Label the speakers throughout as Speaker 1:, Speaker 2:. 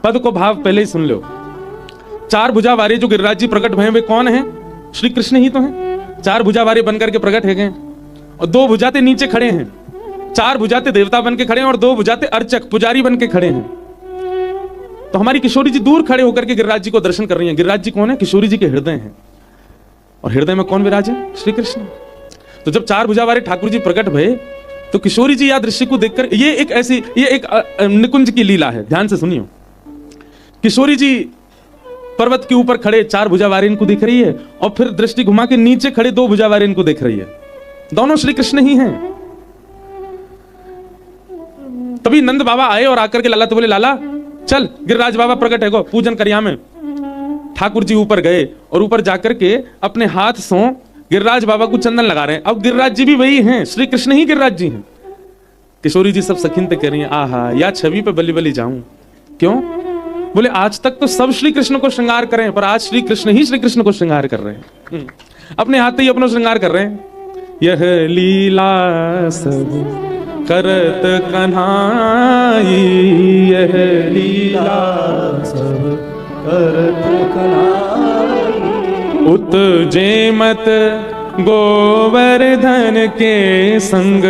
Speaker 1: पद को भाव पहले ही सुन लो। चार भुजा वाले जो गिरिराज जी प्रकट हुए वे कौन हैं? श्री कृष्ण ही तो हैं। चार भुजा वाले बनकर के प्रकट है गए और दो भुजाते नीचे खड़े हैं। चार भुजाते देवता बन के खड़े हैं और दो भुजाते अर्चक पुजारी बन के खड़े हैं। तो हमारी किशोरी जी दूर खड़े होकर के गिरिराज जी को दर्शन कर रही हैं। गिरिराज जी कौन है? किशोरी जी के हृदय हैं। और हृदय में कौन विराजे? श्री कृष्ण। तो जब चार भुजा वाले ठाकुर जी प्रकट भये तो किशोरी जी या दृश्य को देखकर, ये एक निकुंज की लीला है, ध्यान से सुनियो। किशोरी जी पर्वत के ऊपर खड़े चार भुजा वाले इनको दिख रही है और फिर दृष्टि घुमा के नीचे खड़े दो भुजा वाले इनको देख रही है। दोनों श्री कृष्ण ही हैं। तभी नंद बाबा आए और आकर के लाला तो बोले, लाला चल गिरिराज बाबा प्रकट है गो, पूजन करिया में। ठाकुर जी ऊपर गए और ऊपर जाकर के अपने हाथ से गिरिराज बाबा को चंदन लगा रहे हैं। अब गिरिराज जी भी वही हैं, श्री कृष्ण ही गिरिराज जी हैं। किशोरी जी सब सखीन पे कह रही हैं, आहा या छवि पे बली बली जाऊं। क्यों? बोले आज तक तो सब श्री कृष्ण को श्रृंगार करें, पर आज श्री कृष्ण ही श्री कृष्ण को श्रृंगार कर रहे हैं। अपने हाथ ही अपना श्रृंगार कर रहे हैं। यह लीला सब करत कन्हाई, यह लीला सब करत कन्हाई। उतजे मत गोवर्धन के संग,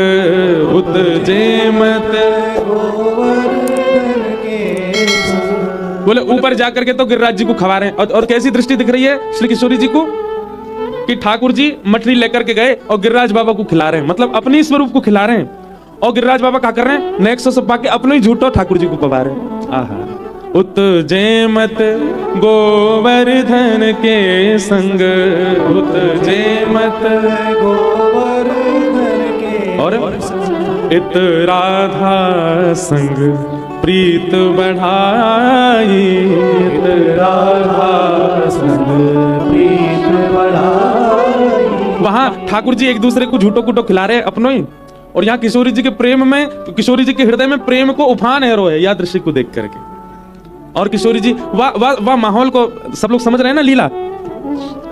Speaker 1: उतजे मत गोवर्धन के संग। बोले ऊपर जाकर के तो गिरिराज जी को खवा रहे हैं। और कैसी दृष्टि दिख रही है श्री किशोरी जी को कि ठाकुर जी मठरी लेकर के गए और गिरिराज बाबा को खिला रहे हैं, मतलब अपने स्वरूप को खिला रहे हैं। और गिरिराज बाबा क्या कर रहे हैं? नेक सो सब पाके अपने ही झूठो ठाकुर जी को पवा रहे हैं। आहा उतजे मत गोवर्धन के संग, उतजे मत गोवर्धन के। और इत राधा संग प्रीत बढ़ाई, इत राधा संग प्रीत बढ़ाई। वहां ठाकुर जी एक दूसरे को झूठो कुटो खिला रहे हैं अपनों ही, और यहाँ किशोरी जी के प्रेम में, किशोरी जी के हृदय में प्रेम को उफान है रो है या दृश्य को देख करके। और किशोरी जी वाह माहौल को सब लोग समझ रहे हैं ना लीला।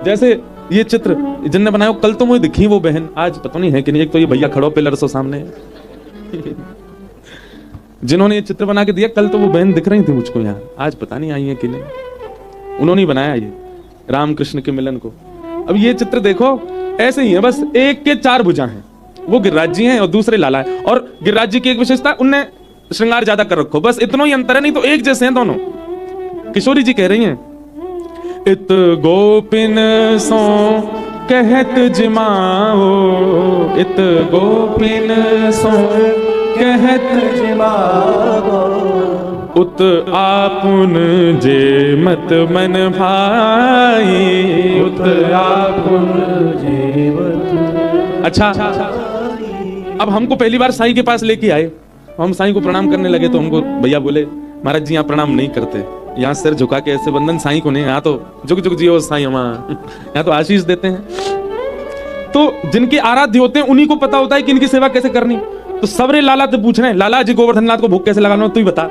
Speaker 1: जैसे ये चित्र जिनने बनाया कल तो मुझे दिखी वो बहन, आज पता नहीं है कि नहीं। एक तो ये भैया खड़ो पिलर सो सामने जिन्होंने ये चित्र बना के दिया, कल तो वो बहन दिख रही थी मुझको यहाँ, आज पता नहीं आई है कि नहीं। उन्होंने ही बनाया ये राम कृष्ण के मिलन को। अब ये चित्र देखो ऐसे ही है, बस एक के चार भुजा हैं। वो गिरिराज जी हैं और दूसरे लाला है। और गिरिराज जी की एक विशेषता, उनने श्रृंगार ज्यादा कर रखो, बस इतना ही अंतर है, नहीं तो एक जैसे हैं दोनों। किशोरी जी कह रही हैं, इत गोपिन सो कहत जिमाओ, इत गोपिन सो कहत जिमाओ। उत आपुन जे मत मन भाई, उत आपुन जे मत। अच्छा, अब हमको पहली बार साईं के पास लेके आए, हम साईं को प्रणाम करने लगे तो हमको भैया बोले, महाराज जी यहाँ प्रणाम नहीं करते, यहाँ सिर झुका के ऐसे बंधन साईं को नहीं, यहाँ तो जुग जुग जियो साईं, यहाँ तो आशीष देते हैं। तो जिनके आराध्य होते हैं उन्हीं को पता होता है कि इनकी सेवा कैसे करनी। तो सबरे लाला तो पूछ रहे हैं, लाला जी गोवर्धन नाथ को भोग कैसे लगाना, तू ही बता।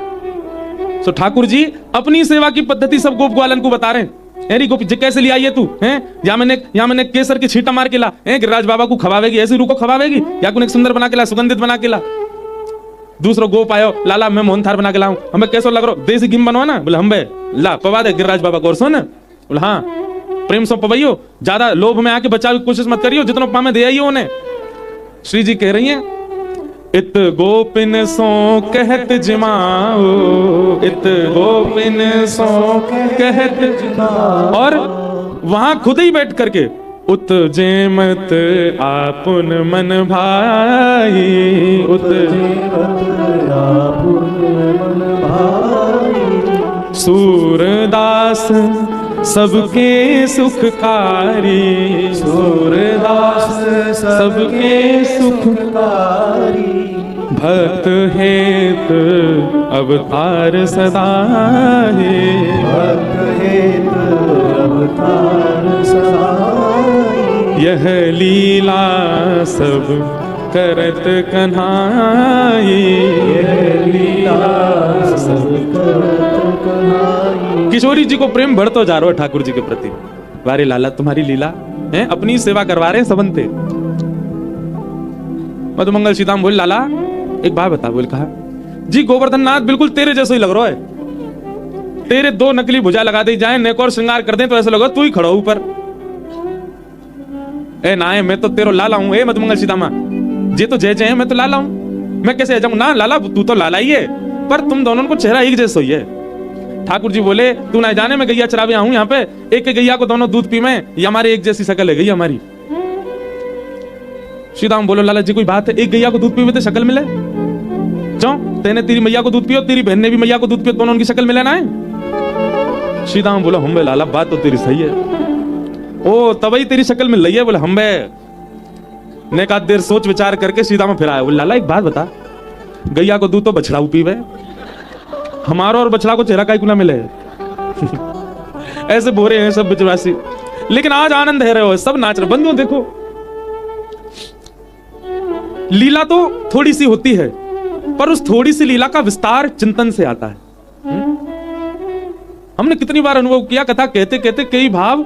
Speaker 1: तो ठाकुर जी अपनी सेवा की पद्धति सब गोप ग्वालन को बता रहे हैं। अरे गोपी जी कैसे ले आई है तू, हैं? या मैंने केसर की छींटा मार के ला, हैं? गिरिराज बाबा को खवावेगी, ऐसी रूह को खवावेगी, या कुछ सुंदर बना के ला, सुगंधित बना के ला। दूसरो गोप आयो, लाला मैं मोहनथार बना के लाऊं, हमें कैसा लग रहा, देसी घी बनवा ना। बोले हम बे ला पवा दे गिरिराज बाबा को। और सुन, बोले हाँ प्रेम से पवाइयो, ज्यादा लोभ में आके बचाव की कोशिश मत करियो, जितना पामे दे आइयो उन्हें। श्री जी कह रही हैं, इत गोपिन सो कहत जिमाओ, इत गोपिन सो कहत जिमाओ। और वहां खुद ही बैठ करके उत जेमत आपुन मन भाई, उत जेमत आपुन मन भाई। सूरदास सबके सुखकारी, सूरदास सबके सुखकारी। भक्त हेत अवतार सदा है, भक्त हेत अवतार सदा। यह लीला सब करत कन्हाई, यह लीला सब करत कन्हाई। किशोरी जी को प्रेम बढ़ता जा रहा है ठाकुर जी के प्रति। वारे लाला तुम्हारी लीला है, अपनी सेवा करवा रहे हैं सबनते। मधुमंगल सीताम बोले, लाला एक बात बता। बोल कहा जी गोवर्धन नाथ बिल्कुल तेरे जैसा ही लग रहा है। तेरे 2 नकली भुजा लगा दी जाए, नेक और श्रृंगार कर दें तो ऐसा लगा तू ही खड़ा ऊपर। ए ना है, मैं तो तेरो लाला हूं। ए मधुमंगल सीतामा, जे तो जय जय है, मैं तो लाला हूं। मैं कैसे आ जाऊं? ना लाला, तू तो लाला ही है, पर तुम दोनों को चेहरा एक जैसा ही है। ठाकुर जी बोले तू ना जाने मैं गैया चरावे आऊं यहाँ पे, एक गैया को दोनों दूध पी में, ये हमारी एक जैसी शक्ल है गैया हमारी। सीताराम बोलो लाला जी कोई बात है, एक गैया को दूध पीवे तो शक्ल मिले? क्यों? तेने तेरी मैया को दूध पियो, तेरी बहन ने भी मैया को दूध पियो, दोनों उनकी शक्ल मिले ना है? सीताराम बोलो हम लाला बात तो तेरी सही है। ओ तभी तेरी शक्ल मिल रही है? बोले हम ने का देर सोच विचार करके सीताराम फिर आया। बोले लाला एक बात बता, गैया को दूध तो बछड़ा पीवे, हमारा और बछड़ा को चेहरा काहे को ना मिले? ऐसे बोरे हैं सब बिचवासी, लेकिन आज आनंद है रहे हो, सब नाच रहे। बंधुओं देखो, लीला तो थोड़ी सी होती है, पर उस थोड़ी सी लीला का विस्तार चिंतन से आता है। हमने कितनी बार अनुभव किया, कथा कहते कहते कई भाव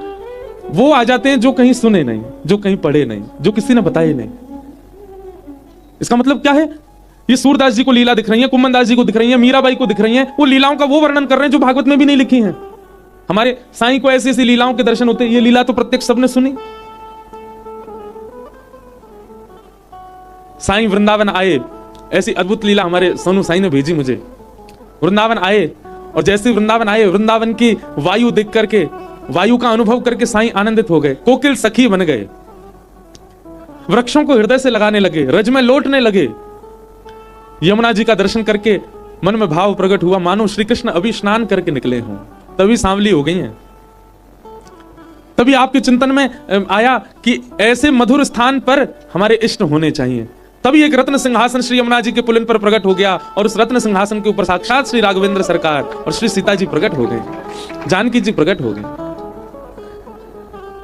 Speaker 1: वो आ जाते हैं जो कहीं सुने नहीं, जो कहीं पढ़े नहीं, जो किसी ने बताए नहीं। इसका मतलब क्या है? ये सूरदास जी को लीला दिख रही है, कुम्मन दास जी को दिख रही है, मीराबाई को दिख रही है, वो लीलाओं का वो वर्णन कर रहे हैं जो भागवत में भी नहीं लिखी है। हमारे साईं को ऐसी ऐसी लीलाओं के दर्शन होते हैं, ये लीला तो प्रत्यक्ष सबने सुनी। साईं वृंदावन आए, ऐसी अद्भुत लीला हमारे सोनू साईं ने भेजी मुझे। वृंदावन आए और जैसे वृंदावन आए, वृंदावन की वायु देख करके, वायु का अनुभव करके साईं आनंदित हो गए, कोकिल सखी बन गए, वृक्षों को हृदय से लगाने लगे, रज में लौटने लगे। यमुना जी का दर्शन करके मन में भाव प्रकट हुआ मानो श्री कृष्ण अभी स्नान करके निकले हों, तभी सांवली हो गई हैं। तभी आपके चिंतन में आया कि ऐसे मधुर स्थान पर हमारे इष्ट होने चाहिए। तभी एक रत्न सिंहासन श्री यमुना जी के पुलिन पर प्रकट हो गया और उस रत्न सिंहासन के ऊपर साक्षात श्री राघवेंद्र सरकार और श्री सीता जी प्रकट हो गए, जानकी जी प्रकट हो गए।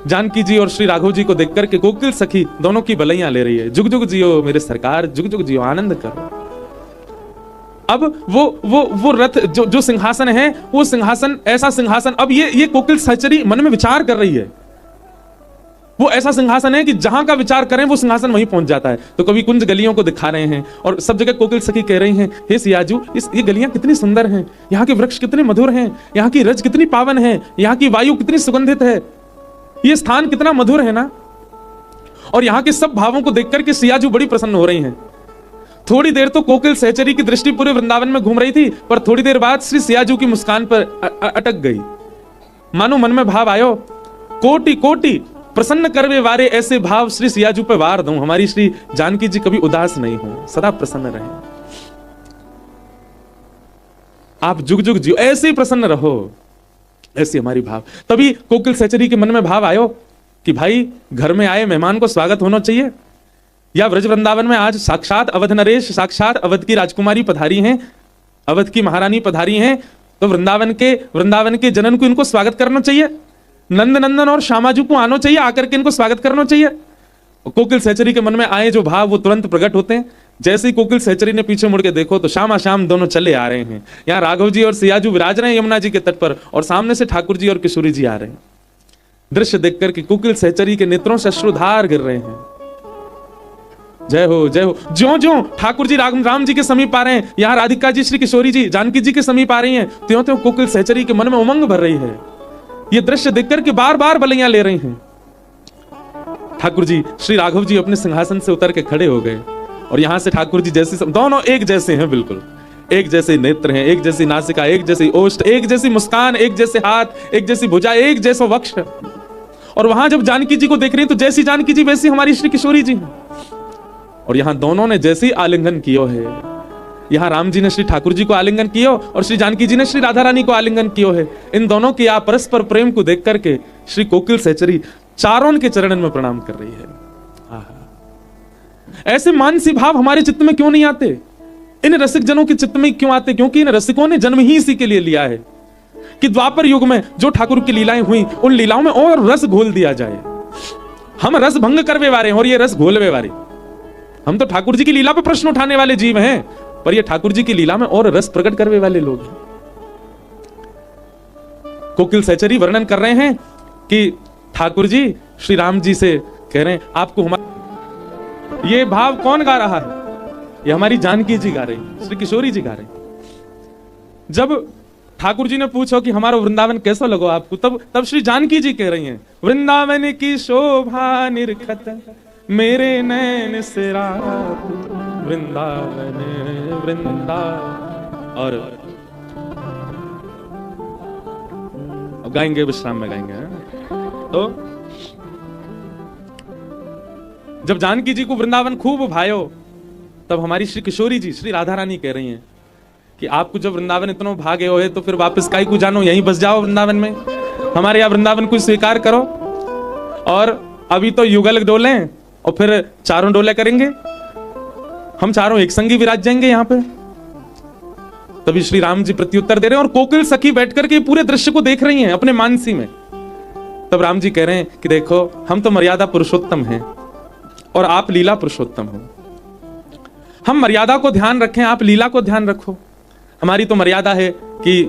Speaker 1: जानकी जी और श्री राघव जी को देख करके कोकिल सखी दोनों की बलैया ले रही है, जुग जुग जियो मेरे सरकार, जुग जुग जियो, आनंद करो। अब वो रथ जो सिंहासन है, वो सिंहासन ऐसा सिंहासन, अब ये कोकिल सहचरी मन में विचार कर रही है, वो ऐसा सिंहासन है कि जहां का विचार करें वो सिंहासन वहीं पहुंच जाता है। तो कभी कुंज गलियों को दिखा रहे हैं और सब जगह कोकिल सखी कह रही हैं, हे सियाजू ये गलियां कितनी सुंदर हैं, यहाँ के वृक्ष कितने मधुर हैं, यहाँ की रज कितनी पावन है, यहाँ की वायु कितनी सुगंधित है, ये स्थान कितना मधुर है ना। और यहाँ के सब भावों को देख करके सियाजू बड़ी प्रसन्न हो रही हैं। थोड़ी देर तो कोकिल सहचरी की दृष्टि पूरे वृंदावन में घूम रही थी, पर थोड़ी देर बाद श्री सियाजू की मुस्कान पर अटक गई। मानो मन में भाव आयो, कोटि कोटि प्रसन्न करवे वारे ऐसे भाव श्री सियाजू पे वार दूं, हमारी श्री जानकी जी कभी उदास नहीं हो, सदा प्रसन्न रहें, आप जुग जुग जियो, ऐसे ही प्रसन्न रहो, ऐसी हमारी भाव। तभी कोकिल सहचरी के मन में भाव आयो कि भाई घर में आए मेहमान को स्वागत होना चाहिए। या व्रज वृंदावन में आज साक्षात अवध नरेश, साक्षात अवध की राजकुमारी पधारी हैं, अवध की महारानी पधारी हैं, तो वृंदावन के जनन को इनको स्वागत करना चाहिए, नंद नंदन और श्यामाजू को आना चाहिए, आकर के इनको स्वागत करना चाहिए। कोकिल सहचरी के मन में आए जो भाव वो तुरंत प्रकट होते हैं। जैसे ही कोकिल सहचरी ने पीछे मुड़ के देखो तो श्यामा श्याम दोनों चले आ रहे हैं। यहाँ राघव जी और सियाजू विराज रहे हैं यमुना जी के तट पर, और सामने से ठाकुर जी और किशोरी जी आ रहे हैं। दृश्य देख करके कोकिल सहचरी के नेत्रों से अश्रुधार गिर रहे हैं। जय हो जय हो। ज्यों ज्यों ठाकुर जी राम जी के समीप आ रहे हैं, यहाँ राधिका जी श्री किशोरी जी जानकी जी के समीप आ रही हैं, त्यों त्यों कोकिल सहचरी के मन में उमंग भर रही है। ये दृश्य देखकर के बार बार बलैया ले रही हैं। ठाकुर जी श्री राघव जी अपने सिंहासन से उतर के खड़े हो गए, और यहां से ठाकुर जी जैसे दोनों एक जैसे हैं, बिल्कुल एक जैसे नेत्र हैं, एक जैसी नासिका, एक जैसी ओष्ठ, एक जैसी मुस्कान, एक जैसे हाथ, एक जैसी भुजा, एक जैसा वक्ष। और वहां जब जानकी जी को देख रही हैं तो जैसी जानकी जी वैसी हमारी श्री किशोरी जी हैं। और यहां दोनों ने जैसी आलिंगन किया है, यहाँ राम जी ने श्री ठाकुर जी को आलिंगन किया और श्री जानकी जी ने श्री राधा रानी को आलिंगन किया है। इन दोनों के आप परस्पर प्रेम को देख करके श्री कोकिल सहचरी चारों के चरणन में प्रणाम कर रही है। ऐसे मानसी भाव हमारे चित्त में क्यों नहीं आते? इन रसिक जनों के चित्त में क्यों आते? क्योंकि इन रसिकों ने जन्म ही इसी के लिए लिया है कि द्वापर युग में जो ठाकुर की लीलाएं हुई, उन लीलाओं में और रस घोल दिया जाए। हम रस भंग करवे वाले और ये रस घोलवे वाले। हम तो ठाकुर जी की लीला पर प्रश्न उठाने वाले जीव हैं, पर ये ठाकुर जी की लीला में और रस प्रकट करने वाले लोग हैं। कोकिल सहचरी वर्णन कर रहे हैं कि ठाकुर जी श्री राम जी से कह रहे हैं, आपको हमारा ये भाव कौन गा रहा है? ये हमारी जानकी जी गा रही, श्री किशोरी जी गा रही। जब ठाकुर जी ने पूछो कि हमारा वृंदावन कैसा लगो आपको, तब श्री जानकी जी कह रही हैं, वृंदावन की शोभा निरखत मेरे नैन से रात, वृंदावन वृंदावन। और गाएंगे, विश्राम में गाएंगे। तो जब जानकी जी को वृंदावन खूब भायो, तब हमारी श्री किशोरी जी, श्री राधा रानी कह रही हैं कि आपको जब वृंदावन इतना भागे हो है तो फिर वापस काई को जानो, यहीं बस जाओ वृंदावन में, हमारे यहाँ वृंदावन को स्वीकार करो। और अभी तो युगल डोले और फिर चारों डोले करेंगे, हम चारों एक संगी विराज जाएंगे यहाँ पे। तभी श्री राम जी प्रत्युत्तर दे रहे हैं और कोकिल सखी बैठ करके पूरे दृश्य को देख रही हैं अपने मानसी में। तब राम जी कह रहे हैं कि देखो, हम तो मर्यादा पुरुषोत्तम हैं और आप लीला पुरुषोत्तम हो। हम मर्यादा को ध्यान रखें, आप लीला को ध्यान रखो। हमारी तो मर्यादा है कि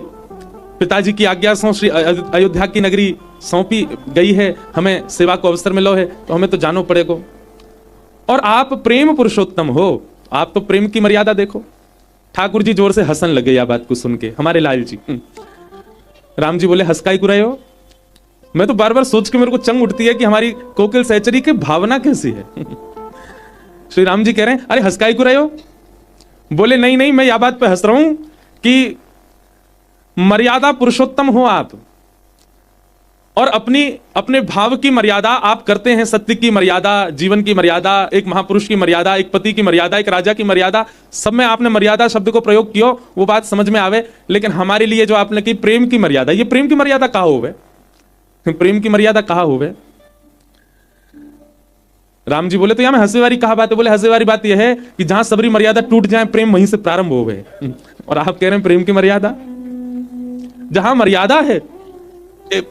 Speaker 1: पिताजी की आज्ञा से श्री अयोध्या की नगरी सौंपी गई है, हमें सेवा को अवसर मिलो है, तो हमें तो जानो पड़ेगा। और आप प्रेम पुरुषोत्तम हो, आप तो प्रेम की मर्यादा देखो। ठाकुर जी जोर से हंसन लगे यह बात को सुन के, हमारे लाल जी। राम जी बोले, हंसकाई को रहे हो? मैं तो बार बार सोच के मेरे को चंग उठती है कि हमारी कोकिल सहचरी की भावना कैसी है। श्री राम जी कह रहे हैं, अरे हंसकाई को रहे हो? बोले, नहीं नहीं, मैं यह बात पे हंस रहा हूं कि मर्यादा पुरुषोत्तम हो आप, और अपने भाव की मर्यादा आप करते हैं, सत्य की मर्यादा, जीवन की मर्यादा, एक महापुरुष की मर्यादा, एक पति की मर्यादा, एक राजा की मर्यादा, सब में आपने मर्यादा शब्द को प्रयोग किया, वो बात समझ में आवे। लेकिन हमारे लिए जो आपने की प्रेम की मर्यादा, ये प्रेम की मर्यादा कहां होवे? प्रेम की मर्यादा कहां होवे? राम जी बोले, तो यहां में हंसी वाली कहा बात है? बोले, हंसी वाली बात यह है कि जहां सबरी मर्यादा टूट जाए, प्रेम वहीं से प्रारंभ हो गए। और आप कह रहे हैं प्रेम की मर्यादा? जहां मर्यादा है,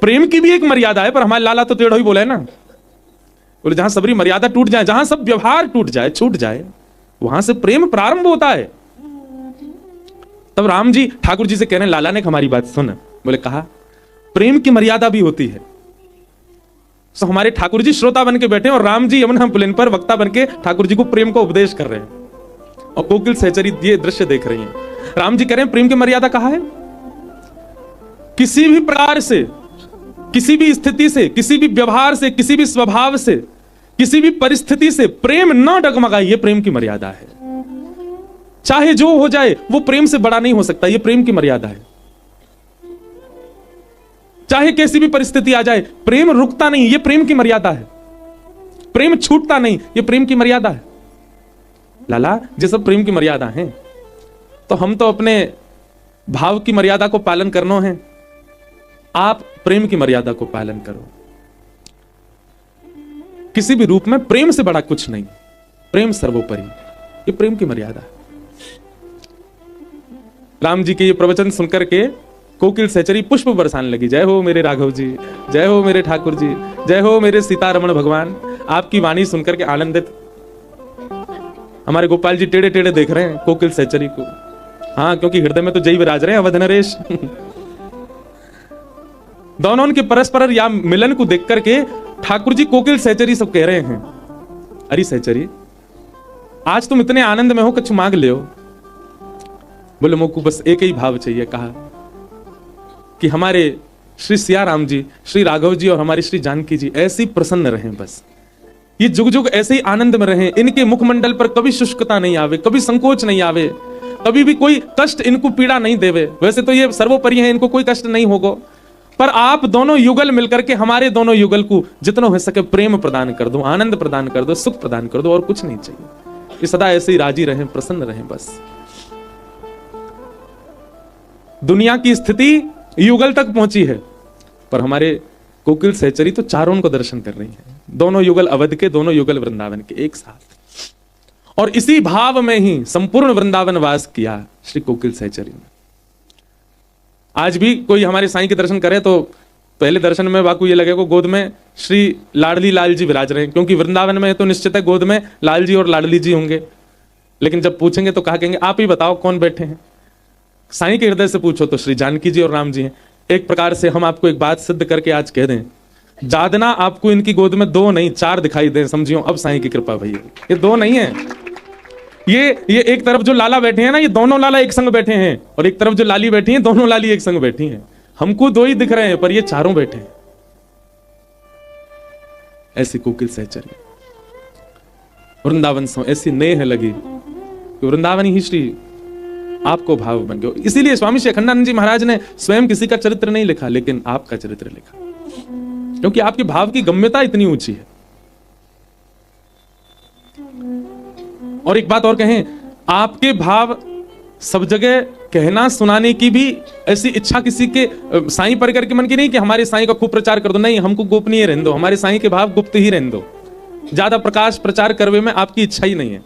Speaker 1: प्रेम की भी एक मर्यादा है, पर हमारे लाला तो टेढ़ो ही बोला है ना। बोले, जहां सबरी मर्यादा टूट जाए, जहां सब व्यवहार टूट जाए, छूट जाए, वहां से प्रेम प्रारंभ होता है। तब राम जी ठाकुर जी से कह रहे हैं, लाला ने हमारी बात सुन। बोले, कहा प्रेम की मर्यादा भी होती है। तो हमारे ठाकुर जी श्रोता बन के बैठे और राम जी यमुना पुलिन पर वक्ता बन के ठाकुर जी को प्रेम का उपदेश कर रहे हैं और कोकिल सहचरी ये दृश्य देख रही हैं। राम जी कह रहे हैं, प्रेम की मर्यादा कहां है? किसी भी प्रकार से, किसी भी स्थिति से, किसी भी व्यवहार से, किसी भी स्वभाव से, किसी भी परिस्थिति से प्रेम न डगमगाइए, प्रेम की मर्यादा है। चाहे जो हो जाए, वो प्रेम से बड़ा नहीं हो सकता, ये प्रेम की मर्यादा है। चाहे कैसी भी परिस्थिति आ जाए, प्रेम रुकता नहीं, ये प्रेम की मर्यादा है। प्रेम छूटता नहीं, ये प्रेम की मर्यादा है। लाला, ये सब प्रेम की मर्यादा है, तो हम तो अपने भाव की मर्यादा को पालन करना है, आप प्रेम की मर्यादा को पालन करो। किसी भी रूप में प्रेम से बड़ा कुछ नहीं, प्रेम सर्वोपरि, ये प्रेम की मर्यादा है। राम जी के ये प्रवचन सुनकर के कोकिल सहचरी पुष्प बरसाने लगी। जय हो मेरे राघव जी, जय हो मेरे ठाकुर जी, जय हो मेरे सीतारमण भगवान। आपकी वाणी सुनकर के आनंदित हमारे गोपाल जी टेढ़े टेढ़े देख रहे हैं कोकिल सहचरी को। हाँ, क्योंकि हृदय में तो जय विराज रहे हैं, अवध नरेश। दोनों उनके परस्पर या मिलन को देख करके ठाकुर जी कोकिल सहचरी सब कह रहे हैं, अरे सहचरी, आज तुम इतने आनंद में हो, कुछ मांग ले हो। बोले, मोको बस एक ही भाव चाहिए। कहा कि हमारे श्री सिया राम जी, श्री राघव जी और हमारी श्री जानकी जी ऐसे ही प्रसन्न रहें, बस ये जुग जुग ऐसे ही आनंद में रहें, इनके मुखमंडल पर कभी शुष्कता नहीं आवे, कभी संकोच नहीं आवे, कभी भी कोई कष्ट इनको पीड़ा नहीं देवे। वैसे तो ये सर्वोपरि है, इनको कोई कष्ट नहीं होगा, पर आप दोनों युगल मिलकर के हमारे दोनों युगल को जितना हो सके प्रेम प्रदान कर दो, आनंद प्रदान कर दो, सुख प्रदान कर दो, और कुछ नहीं चाहिए। ये सदा ऐसे ही राजी रहें, प्रसन्न रहें बस। दुनिया की स्थिति युगल तक पहुंची है, पर हमारे कोकिल सहचरी तो चारों को दर्शन कर रही हैं, दोनों युगल अवध के, दोनों युगल वृंदावन के एक साथ। और इसी भाव में ही संपूर्ण वृंदावन वास किया श्री कोकिल सहचरी ने। आज भी कोई हमारे साईं के दर्शन करे तो पहले दर्शन में वाकू ये लगेगा गोद में श्री लाडली लाल जी विराज रहे हैं, क्योंकि वृंदावन में तो निश्चित है गोद में लाल जी और लाडली जी होंगे। लेकिन जब पूछेंगे तो कहा कहेंगे, आप ही बताओ कौन बैठे हैं? साईं के हृदय से पूछो तो श्री जानकी जी और राम जी हैं। एक प्रकार से हम आपको एक बात सिद्ध करके आज कह दें, जादना आपको इनकी गोद में 2 नहीं 4 दिखाई दे, समझियो अब साईं की कृपा भैया, ये 2 नहीं है, ये एक तरफ जो लाला बैठे हैं ना, ये दोनों लाला एक संग बैठे हैं, और एक तरफ जो लाली बैठी हैं, दोनों लाली एक संग बैठी हैं। हमको दो ही दिख रहे हैं, पर ये चारों बैठे हैं। ऐसी कोकिल सहचर्य वृंदावन सो ऐसी नेह लगी कि वृंदावन ही श्री आपको भाव बन गया। इसीलिए स्वामी श्री अखंडानंद जी महाराज ने स्वयं किसी का चरित्र नहीं लिखा, लेकिन आपका चरित्र लिखा, क्योंकि आपके भाव की गम्यता इतनी ऊंची है। और एक बात और कहें, आपके भाव सब जगह कहना सुनाने की भी ऐसी इच्छा किसी के साईं परिकर के मन की नहीं कि हमारे साईं का खूब प्रचार कर दो, नहीं, हमको गोपनीय रहने दो, हमारे साईं के भाव गुप्त ही रहने दो, ज्यादा प्रकाश प्रचार करवे में आपकी इच्छा ही नहीं है।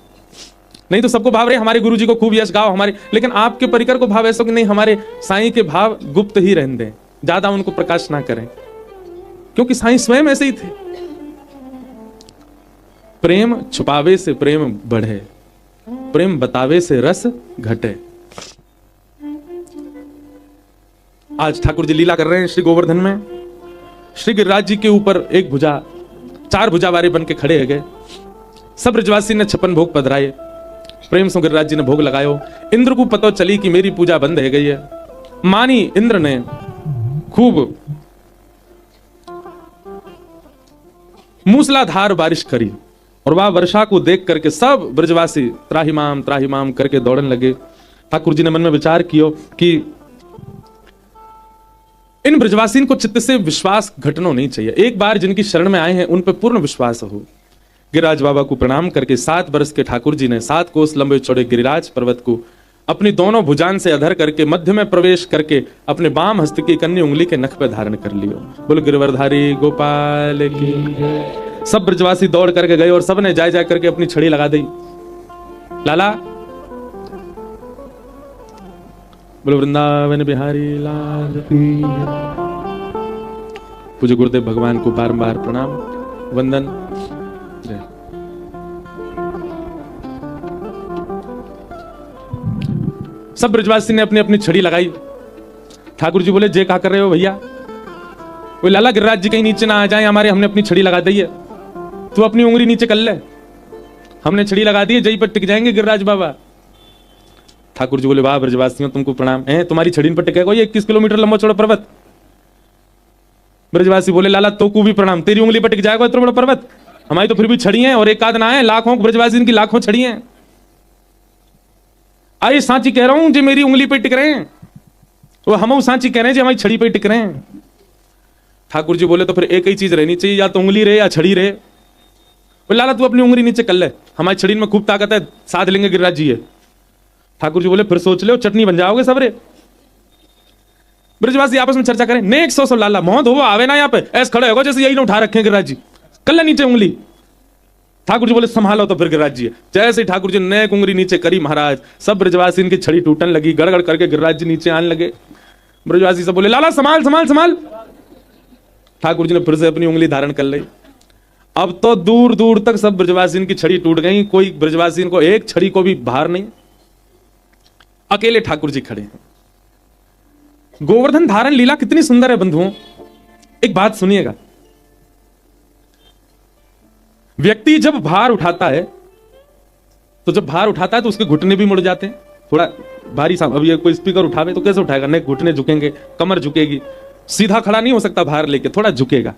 Speaker 1: नहीं तो सबको भाव रहे हमारे गुरुजी को खूब यश गाओ हमारे, लेकिन आपके परिकर को भाव ऐसा कि नहीं, हमारे साईं के भाव गुप्त ही रहने दें, ज्यादा उनको प्रकाश ना करें, क्योंकि साईं स्वयं ऐसे ही थे। प्रेम छुपावे से प्रेम बढ़े, प्रेम बतावे से रस घटे। आज ठाकुर जी लीला कर रहे हैं श्री गोवर्धन में। श्री गिरिराज जी के ऊपर एक भुजा, चार भुजा वारे बन के खड़े है गए। सब ब्रजवासी ने 56 भोग पधराए, प्रेम से गिरिराज जी ने भोग लगायो। इंद्र को पता चली कि मेरी पूजा बंद है गई है। मानी इंद्र ने खूब मूसलाधार बारिश करी, और वह वर्षा को देख करके सब ब्रजवासी त्राहिमाम करके दौड़ने लगे। ठाकुर जी ने मन में विचार किया कि इन ब्रजवासी को चित्त से विश्वास घटना नहीं चाहिए, एक बार जिनकी शरण में आए हैं उन पर पूर्ण विश्वास हो। गिरिराज बाबा को प्रणाम करके 7 वर्ष के ठाकुर जी ने 7 कोस लंबे चौड़े गिरिराज पर्वत को अपनी दोनों भुजान से अधर करके मध्य में प्रवेश करके अपने बाम हस्त की कन्नी उंगली के नख पे धारण कर लियो। बोलो गिरवरधारी गोपाल की। सब ब्रजवासी दौड़ करके गए और सब ने जाय जाय करके अपनी छड़ी लगा दी। लाला बोलो वृंदावन बिहारी लाल की। पूज्य गुरुदेव भगवान को बारंबार प्रणाम वंदन। सब ब्रजवासी ने अपनी अपनी छड़ी लगाई। ठाकुर जी बोले जे क्या कर रहे हो भैया? वो लाला गिरिराज जी कहीं नीचे ना आ जाए हमारे, हमने अपनी छड़ी लगा दी है, तू अपनी उंगली नीचे कर ले, हमने छड़ी लगा दी है, जहीं पर टिक जाएंगे गिरिराज बाबा। ठाकुर जी बोले वाह ब्रजवासियों तुमको प्रणाम है, तुम्हारी छड़ी पर टिकेगा ये 21 किलोमीटर लंबा चौड़ा पर्वत। ब्रजवासी बोले लाला तो को भी प्रणाम, तेरी उंगली पर टिक जाएगा इतना बड़ा पर्वत, हमारी तो फिर भी छड़ी है, और एक आध ना है, लाखों ब्रजवासी की लाखों छड़ी है। आइए सांची कह रहा हूं जो मेरी उंगली पे टिक रहे हैं, वो हम सांची कह रहे हैं जो हमारी छड़ी पे टिक रहे हैं। ठाकुर जी बोले तो फिर एक ही चीज रहनी चाहिए, या तो उंगली रहे या छड़ी रहे। बोले लाला तू अपनी उंगली नीचे कर ले, हमारी छड़ी में खूब ताकत है, साध लेंगे गिरिराज जी है। ठाकुर जी बोले फिर सोच लो, चटनी बन जाओगे सबरे। ब्रजवासी आपस में चर्चा करें, ने 100 लाला मोहन हो आवे ना यहाँ पे, ऐसे खड़े होगा जैसे यही ना उठा रखे हैं गिरिराज जी, कर ले नीचे उंगली। ठाकुर जी बोले संभालो तो फिर गिरिराज जी है। जैसे ठाकुर जी ने उंगली नीचे करी महाराज, सब ब्रजवासी इनकी छड़ी टूटने लगी, गड़गड़ करके गिरिराज जी नीचे आने लगे। ब्रजवासी से बोले लाला संभाल संभाल संभाल। ठाकुर जी ने फिर से अपनी उंगली धारण कर ली। अब तो दूर दूर तक सब ब्रजवासी की छड़ी टूट गई, कोई ब्रजवासी को एक छड़ी को भी बाहर नहीं, अकेले ठाकुर जी खड़े हैं। गोवर्धन धारण लीला कितनी सुंदर है बंधुओं। एक बात सुनिएगा, व्यक्ति जब भार उठाता है तो उसके घुटने भी मुड़ जाते हैं, थोड़ा भारी सा। अब ये कोई स्पीकर उठावे तो कैसे उठाएगा, नहीं घुटने झुकेंगे, कमर झुकेगी, सीधा खड़ा नहीं हो सकता, भार लेके थोड़ा झुकेगा।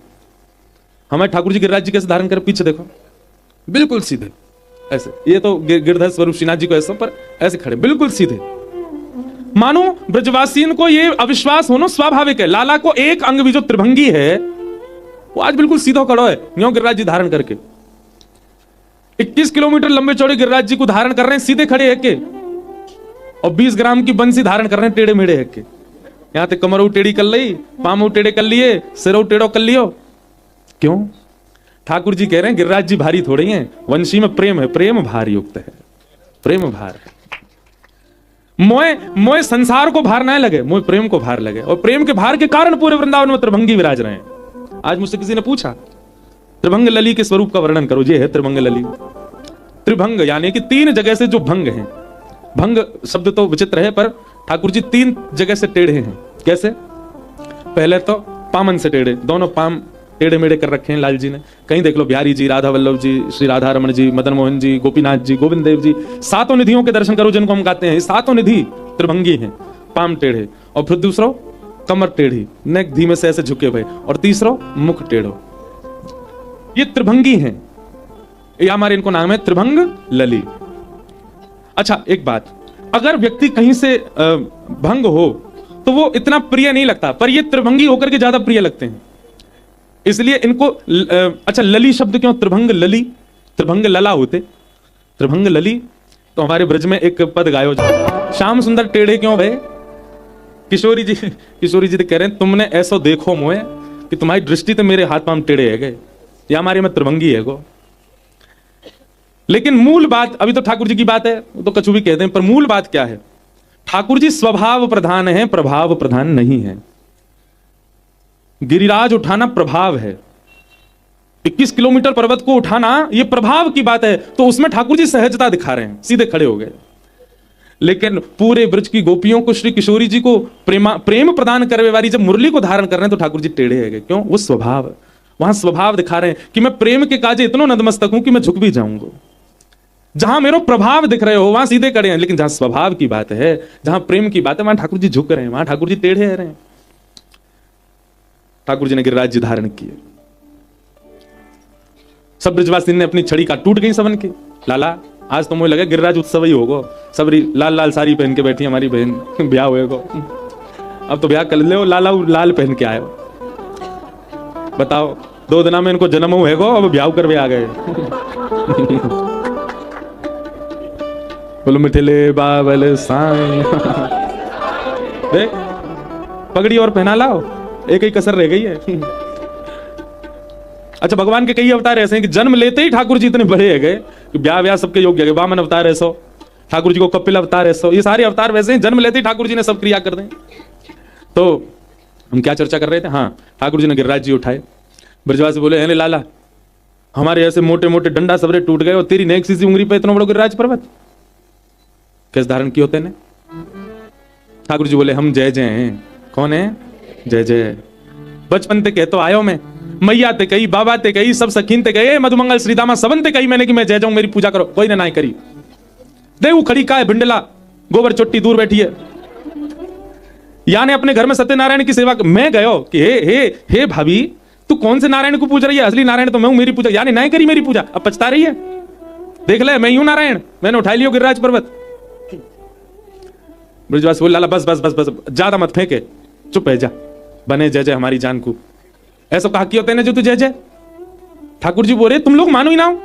Speaker 1: हमारे ठाकुर जी गिरिराज जी कैसे धारण कर, पीछे देखो बिल्कुल सीधे ऐसे, ये तो गिरधर स्वरूप श्रीनाथ जी को ऐसा, पर ऐसे खड़े बिल्कुल सीधे। मानो ब्रजवासियों को ये अविश्वास होना स्वाभाविक है, लाला को एक अंग भी जो त्रिभंगी है वो आज बिल्कुल सीधा खड़ा है, यूं गिरिराज जी धारण करके 21 किलोमीटर लंबे चौड़े गिरिराज जी को धारण कर रहे हैं सीधे खड़े है के, और 20 ग्राम की बंसी धारण कर रहे हैं टेढ़े मेढ़े है के। यहां तक कमर टेढ़ी कर ली, पाम टेढ़े कर लिए, सिर टेढ़ो कर लियो। क्यों? ठाकुर जी कह रहे हैं गिरिराज जी भारी थोड़ी हैं, वंशी में प्रेम है, प्रेम भार युक्त है, प्रेम भार है। मोए संसार को भार ना लगे, मोए प्रेम को भार लगे, और प्रेम के भार के कारण पूरे वृंदावन में त्रिभंगी विराज रहे हैं। आज मुझसे किसी ने पूछा त्रिभंग लली के स्वरूप का वर्णन करो, ये है त्रिभंग लली। त्रिभंग यानी कि 3 जगह से जो भंग हैं, भंग शब्द तो विचित्र है, पर ठाकुर जी 3 जगह से टेढ़े हैं। कैसे? पहले तो पामन से टेढ़े, दोनों पाम टेढ़े मेढ़े कर रखे हैं लाल जी ने। कहीं देख लो, बिहारी जी, राधा वल्लभ जी, श्री राधा रमण जी, मदन मोहन जी, गोपीनाथ जी, गोविंद देव जी, सातों निधियों के दर्शन करो जिनको हम कहते हैं। सातों निधि त्रिभंगी हैं, पाम टेढ़े, और फिर दूसरो कमर टेढ़ी, नेक धीमे से ऐसे झुके हुए, और तीसरो मुख टेढ़ो। ये त्रिभंगी हैं, ये हमारे इनको नाम है त्रिभंग लली। अच्छा एक बात, अगर व्यक्ति कहीं से भंग हो तो वो इतना प्रिय नहीं लगता, पर ये त्रिभंगी होकर के ज्यादा प्रिय लगते हैं, इसलिए इनको अच्छा लली शब्द क्यों? त्रिभंग लली, त्रिभंग लला होते, त्रिभंग लली। तो हमारे ब्रज में एक पद गायो, श्याम सुंदर टेढ़े क्यों भय? किशोरी जी तो कह रहे हैं तुमने ऐसा देखो मोए कि तुम्हारी दृष्टि तो मेरे हाथ पांव टेढ़े है गए, या हमारे में त्रिभंगी है गो। लेकिन मूल बात, अभी तो ठाकुर जी की बात है, तो कछु भी कहते हैं, पर मूल बात क्या है? ठाकुर जी स्वभाव प्रधान है, प्रभाव प्रधान नहीं है। गिरिराज उठाना प्रभाव है, 21 किलोमीटर पर्वत को उठाना ये प्रभाव की बात है, तो उसमें ठाकुर जी सहजता दिखा रहे हैं, सीधे खड़े हो गए। लेकिन पूरे ब्रज की गोपियों को, श्री किशोरी जी को प्रेम प्रदान करने वाली जब मुरली को धारण कर रहे हैं तो ठाकुर जी टेढ़े है गए। क्यों? वो स्वभाव, वहां स्वभाव दिखा रहे हैं कि मैं प्रेम के काजे इतना नतमस्तक हूं कि मैं झुक भी जाऊंगा। जहां मेरे प्रभाव दिख रहे हो वहां सीधे खड़े हैं, लेकिन जहां स्वभाव की बात है, जहां प्रेम की बात है, वहां ठाकुर जी झुक रहे हैं, वहां ठाकुर जी टेढ़े रहे हैं। ठाकुर जी ने गिरिराज जी धारण किए। सब ब्रजवासी ने अपनी छड़ी का टूट गई सबन की। लाला आज तो मुझे लगे गिरिराज उत्सव ही होगा, सब लाल लाल साड़ी पहन के बैठी हमारी बहन, ब्याह हुए को। अब तो ब्याह कर ले, लाला लाल पहन के आए हो, बताओ 2 दिना में इनको जन्म हुए को, अब ब्याह करवे आ गए। बोलो मिठिले बाबल साईं। देख पगड़ी और पहना लाओ, एक ही कसर रह गई है। अच्छा भगवान के कई अवतार ऐसे हैं कि जन्म लेते ही ठाकुर जी इतने बड़े है गए कि ब्याह सबके योग्य है। वामन अवतार ऐसो, ठाकुर जी को कपिल अवतार ऐसो, ये सारे अवतार वैसे हैं, जन्म लेते ही ठाकुर जी ने सब क्रिया कर दें। तो हम क्या चर्चा कर रहे थे? हाँ, ठाकुर जी ने गिरिराज जी उठाए। ब्रजवासी बोले अरे लाला हमारे ऐसे मोटे मोटे डंडा सबरे टूट गए और तेरी नेक सी उंगली पे इतना बड़ा गिरिराज पर्वत कैसे धारण किए होते ने? ठाकुर जी बोले हम जय जय हैं। कौन है? जय जय। बचपन ते कह तो आयो मैं, मैया ते कही, बाबा ते कही, सब सखीन ते कहे, मधुमंगल श्रीदामा सबन ते कही मैंने कि मैं जय जाऊं, मेरी पूजा करो, कोई ने ना करी। देखो खड़ी का है भिंडला, गोबर चोट्टी दूर बैठी है, या ने अपने घर में सत्यनारायण की सेवा। मैं गयो कि हे भाभी तू कौन से नारायण को पूज रही है? असली नारायण तो मैं हूं, मेरी पूजा यानी नहीं करी मेरी पूजा, अब पछता रही है। देख ले मैं ही हूं नारायण, मैंने उठा लियो गिरिराज पर्वत। ब्रजवासी बोले लाला बस बस बस बस, ज्यादा मत फेंके, चुप है जा, बने जय जय हमारी जान को। ऐसा कहा कि होते हैं जो तू जय जय। ठाकुर जी बोले तुम लोग मानो ही ना हो,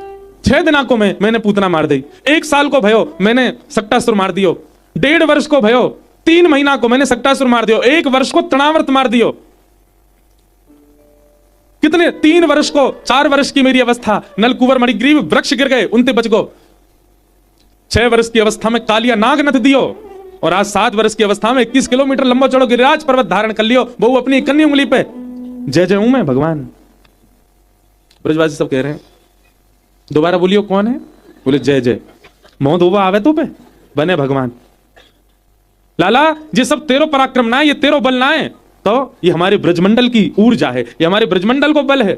Speaker 1: 6 दिना को मैंने पूतना मार दी, 1 साल को भयो मैंने सक्टासुर मार दियो, 1.5 वर्ष को भयो, 3 महीना को मैंने सक्टासुर मार दियो, 1 वर्ष को तृणावर्त मार दियो। कितने 3 वर्ष को 4 वर्ष की मेरी अवस्था, नलकुवर मणिग्रीव वृक्ष गिर गए उनते बच गो। 6 वर्ष की अवस्था में कालिया नाग नथ दियो, और आज 7 वर्ष की अवस्था में 21 किलोमीटर लंबा चौड़ा गिरिराज पर्वत धारण कर लियो, वो अपनी कन्नी उंगली पे। जय जय हूं मैं भगवान। ब्रजवासी सब कह रहे हैं दोबारा बोलियो कौन है? बोले जय जय। मोह धोबा आवे तो पे बने भगवान। लाला ये सब तेरो पराक्रम ना है, ये तेरो बल ना है, तो ये हमारे ब्रजमंडल की ऊर्जा है, ये हमारे ब्रजमंडल को बल है।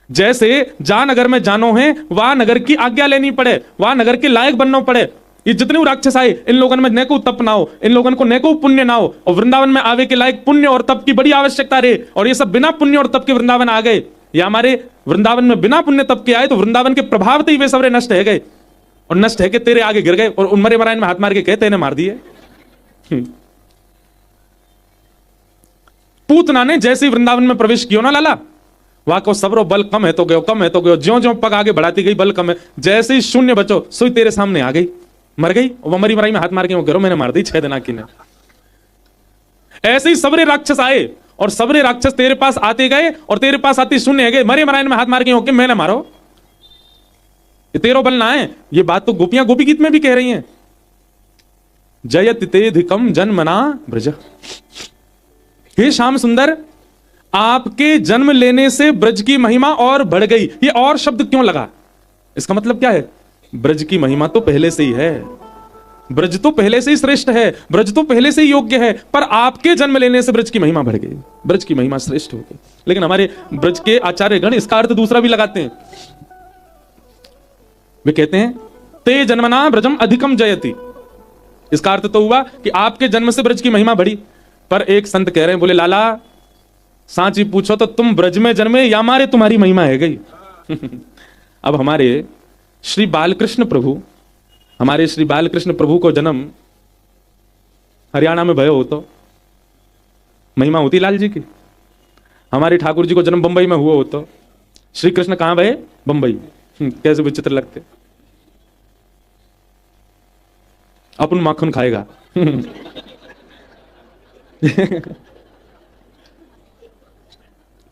Speaker 1: जैसे जहां नगर में जानो है वहां नगर की आज्ञा लेनी पड़े, वहां नगर के लायक बनना पड़े। ये जितने राक्षस आए इन लोगों में नेको तप ना हो, इन लोगों को नेको पुण्य ना हो, और वृंदावन में आवे के लायक पुण्य और तप की बड़ी आवश्यकता रहे, और ये सब बिना पुण्य और तप के वृंदावन आ गए। ये हमारे वृंदावन में बिना पुण्य तप के आए तो वृंदावन के प्रभाव से ही वे सबरे नष्ट है गए, और नष्ट है के तेरे आगे गिर गए, और उन मरे मरायन में हाथ मार के कहते इन्हें मार दिए। पूतना ने जैसे ही वृंदावन में प्रवेश किया ना लाला, वहां को सबरो बल कम है तो गयो, कम है तो गयो, ज्यों ज्यों पग आगे बढ़ाती गई बल कम है, जैसे ही शून्य बचो सोई तेरे सामने आ गई, मर गई। वो मरी मराई में हाथ मार के वो करो मैंने मार दी 6 दिना की ने। ऐसे ही सबरे राक्षस आए और सबरे राक्षस तेरे पास आते गए, और तेरे पास आते शून्य है गए, मरे मरायन में हाथ मार के हो के मैंने मारो, ये तेरो बल ना है। ये बात तो गोपियां गोपी गीत में भी कह रही हैं, जयत तेधिकम जन्मना ब्रज। हे श्याम सुंदर आपके जन्म लेने से ब्रज की महिमा और बढ़ गई। ये और शब्द क्यों लगा? इसका मतलब क्या है? ब्रज की महिमा तो पहले से ही है, ब्रज तो पहले से ही श्रेष्ठ है, ब्रज तो पहले से ही योग्य है, पर आपके जन्म लेने से ब्रज की महिमा बढ़ गई, ब्रज की महिमा श्रेष्ठ हो गई। लेकिन हमारे ब्रज के आचार्य गण इसका अर्थ दूसरा भी लगाते हैं। वे कहते हैं ते जन्मना ब्रजम अधिकम जयति। इसका अर्थ तो हुआ कि आपके जन्म से ब्रज की महिमा बढ़ी। पर एक संत कह रहे हैं, बोले लाला सांची पूछो तो तुम ब्रज में जन्मे या हमारे तुम्हारी महिमा है गई। अब हमारे श्री बालकृष्ण प्रभु, हमारे श्री बालकृष्ण प्रभु को जन्म हरियाणा में भयो हो तो महिमा होती लाल जी की। हमारे ठाकुर जी को जन्म बंबई में हुआ हो तो श्री कृष्ण कहां भये? बंबई। कैसे विचित्र लगते। अपन माखन खाएगा।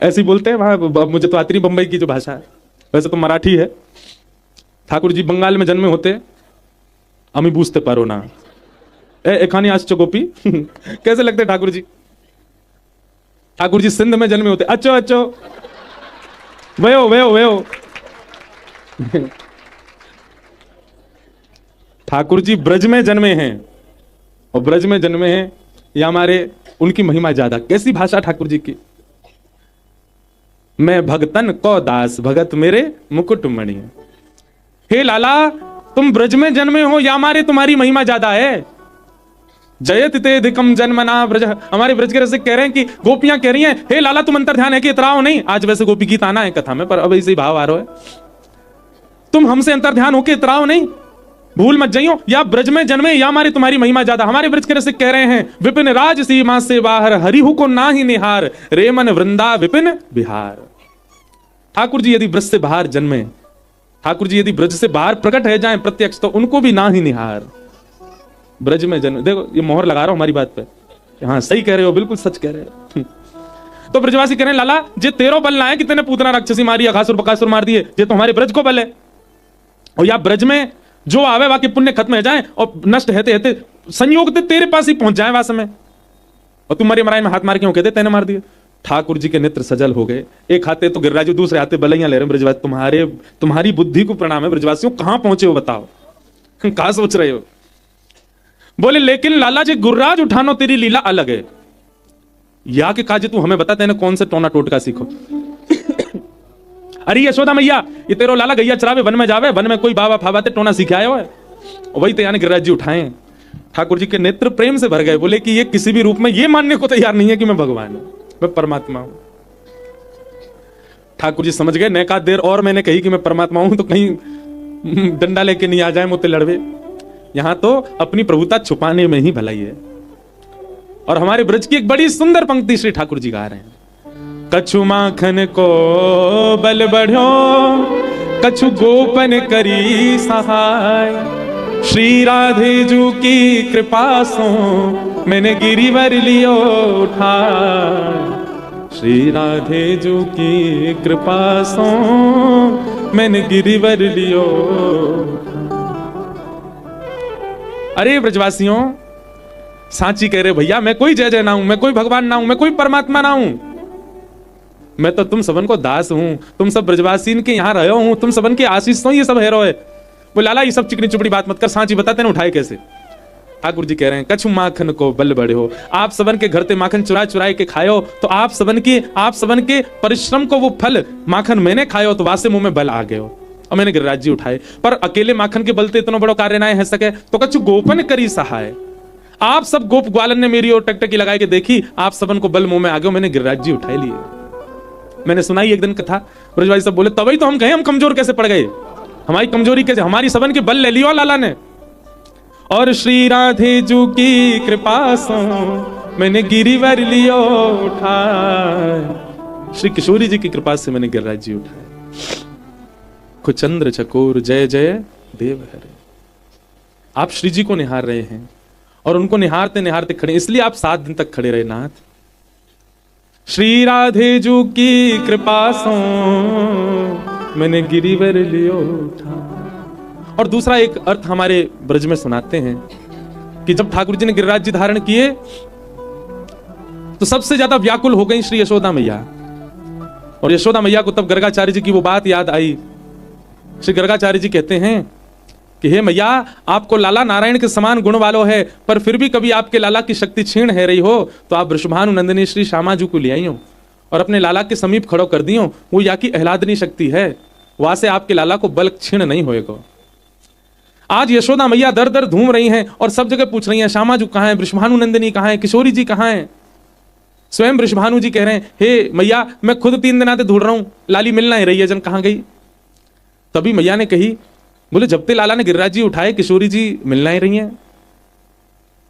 Speaker 1: ऐसे बोलते हैं वहां, मुझे तो आती नहीं बंबई की जो भाषा है, वैसे तो मराठी है। ठाकुर जी बंगाल में जन्मे होते, अमी बूझते पारो ना एखानी आज गोपी। कैसे लगते ठाकुर जी? ठाकुर जी सिंध में जन्मे होते, अच्छो अच्छो वयो वयो वयो। ठाकुर जी ब्रज में जन्मे हैं, और ब्रज में जन्मे हैं या हमारे उनकी महिमा ज्यादा। कैसी भाषा ठाकुर जी की। मैं भगतन को दास, भगत मेरे मुकुट मणि। हे लाला तुम ब्रज में जन्मे हो या हमारे तुम्हारी महिमा ज्यादा है। जयति ते अधिकम जन्मना ब्रज। हमारे ब्रज के रसिक कह रहे हैं कि गोपियां कह रही हैं, हे लाला तुम अंतर ध्यान है कि इतराओ नहीं। आज वैसे गोपी गीत आना है कथा में, पर अब ऐसे ही भाव आ रहा है, तुम हमसे अंतर ध्यान होके इतराओ नहीं, भूल मत जाइयो। या ब्रज में जन्मे या हमारी तुम्हारी महिमा ज्यादा। हमारे ब्रज के रसिक कह रहे हैं, विपिन राज सीमा से बाहर हरिहु को ना ही निहार, रेमन वृंदा विपिन बिहार। ठाकुर जी यदि ब्रज से बाहर जन्मे, ठाकुर जी यदि ब्रज से बाहर प्रकट है जाए प्रत्यक्ष, तो उनको भी ना ही निहार। ब्रज में जन्म, देखो ये मोहर लगा रहा हूं हमारी बात पे, हाँ सही कह रहे हो, बिल्कुल सच कह रहे हो। तो ब्रजवासी कह रहे हैं, लाला जे तेरो बल ना है कि तेने पूतना राक्षसी मारी, अघासुर बकासुर मार दिए, ये तो हमारे ब्रज को बल है। और या ब्रज में जो आवे वाके पुण्य खत्म हो जाए और नष्ट हेते हेते संयोग ते तेरे पास ही पहुंच जाए वास में, और तुम मरे मराई में हाथ मार क्यों कहते तेने मार दिए। ठाकुर जी के नेत्र सजल हो गए, एक हाथे तो गिरिराज, दूसरे हाथे बलैया ले रहे। ब्रजवासी तुम्हारी बुद्धि को प्रणाम है। ब्रजवासियों कहां पहुंचे हो बताओ, कहां सोच रहे हो। बोले लेकिन लाला जी गुर्राज उठानो तेरी लीला अलग है। या के काजे तू हमें बता तेने कौन से टोना टोटका सीखो। अरे यशोदा मैया ये तेरो लाला गैया चरावे वन में जावे, वन में कोई बाबा फाबाते टोना सिखाया हो है, वही तो यानी गिरिराज जी उठाए। ठाकुर जी के नेत्र प्रेम से भर गए, बोले कि ये किसी भी रूप में ये मानने को तैयार नहीं है कि मैं भगवान हूं, मैं परमात्मा हूं। ठाकुर जी समझ गए, नैका देर और मैंने कही कि मैं परमात्मा हूं तो कहीं डंडा लेके नहीं आ जाए मुझसे लड़वे। यहां तो अपनी प्रभुता छुपाने में ही भलाई है। और हमारे ब्रज की एक बड़ी सुंदर पंक्ति श्री ठाकुर जी गा रहे हैं, कछु माखन को बल बढ़ो, कछु गोपन करी सहाय, श्री राधे जू की कृपा सो मैंने गिरिवर लियो उठाय, श्री राधे जू की कृपा सो मैंने गिरिवर लियो। अरे ब्रजवासियों, सांची कह रहे भैया मैं कोई जय जय ना हूं, मैं कोई भगवान ना हूं, मैं कोई परमात्मा ना हूं, मैं तो तुम सबन को दास हूं। तुम सब ब्रजवासी के यहाँ रहे हूं, तुम सबन के आशीष तो ये सब हेरो है। वो लाला ये सब चिकनी चुपड़ी बात मत कर, सांची बताते ना उठाए कैसे। ठाकुर जी कह रहे हैं, कछु माखन को बल बढ़े हो, आप सबन के घर ते माखन चुरा चुराए के खायो, तो आप सबन के परिश्रम को वो फल माखन मैंने खायो, तो वासे मुंह में बल आ गए हो और मैंने गिरिराज जी उठाए। पर अकेले माखन के बलते इतना बड़ा कार्य ना है सके, तो कछु गोपन करी सहाय। आप सब गोप ग्वालन ने मेरी ओर टकटकी लगाई के देखी, आप सबन को बल मुंह में आ गए, मैंने गिरिराज जी उठाए लिए। मैंने सुनाई एक दिन कथा, ब्रजवासी सब बोले तभी तो हम कहे हम कमजोर कैसे पड़ गए, हमारी कमजोरी कैसे, हमारी सबन के बल ले लियो लाला ने। और श्री राधे जू की कृपा सो मैंने गिरिवर लियो उठाए, श्री किशोरी जी की कृपा से मैंने गिरिराज जी उठाए। कुचंद्र चकोर जय जय देव हरे। आप श्री जी को निहार रहे हैं और उनको निहारते निहारते खड़े, इसलिए आप 7 दिन तक खड़े रहे नाथ। श्री राधे जू की कृपा सो मैंने गिरिवर लियो उठा। और दूसरा एक अर्थ हमारे ब्रज में सुनाते हैं कि जब ठाकुर जी ने गिरिराज जी धारण किए तो सबसे ज्यादा व्याकुल हो गई श्री यशोदा मैया। और यशोदा मैया को तब गर्गाचार्य जी की वो बात याद आई। श्री गर्गाचार्य जी कहते हैं कि हे मैया, आपको लाला नारायण के समान गुण वालो है, पर फिर भी कभी आपके लाला की शक्ति क्षीण है रही हो तो आप वृषभानु नंदिनी श्री श्यामाजू को ले आई हो और अपने लाला के समीप खड़ो कर दी हो। वो या की आह्लादनी शक्ति है, वहां से आपके लाला को बल क्षीण नहीं होएगा। आज यशोदा मैया दर दर घूम रही हैं और सब जगह पूछ रही हैं श्यामाजू कहाँ है, वृषभानु नंदिनी कहाँ है, किशोरी जी कहाँ है। स्वयं वृषभानु जी कह रहे हैं, हे मैया, मैं खुद 3 दिन आते ढूंढ रहा हूं, लाली मिलना ही रही है, जन कहां गई। तभी मैया ने कही, बोले जब ते लाला ने गिरिराज जी उठाए, किशोरी जी मिलना ही रही हैं।